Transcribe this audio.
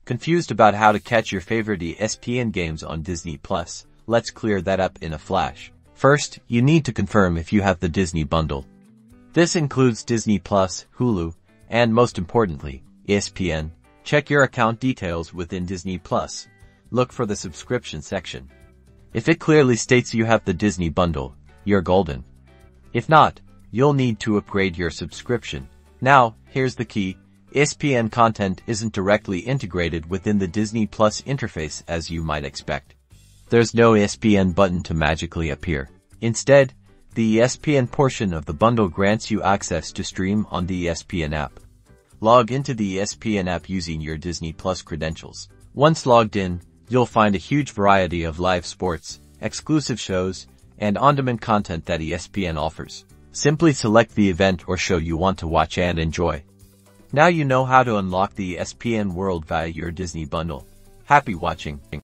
Confused about how to catch your favorite ESPN games on Disney Plus? Let's clear that up in a flash. First, you need to confirm if you have the Disney bundle. This includes Disney Plus, Hulu, and most importantly, ESPN. Check your account details within Disney Plus. Look for the subscription section. If it clearly states you have the Disney bundle, you're golden. If not, you'll need to upgrade your subscription. Now, here's the key. ESPN content isn't directly integrated within the Disney Plus interface as you might expect. There's no ESPN button to magically appear. Instead, the ESPN portion of the bundle grants you access to stream on the ESPN app. Log into the ESPN app using your Disney Plus credentials. Once logged in, you'll find a huge variety of live sports, exclusive shows, and on-demand content that ESPN offers. Simply select the event or show you want to watch and enjoy. Now you know how to unlock the ESPN world via your Disney bundle. Happy watching!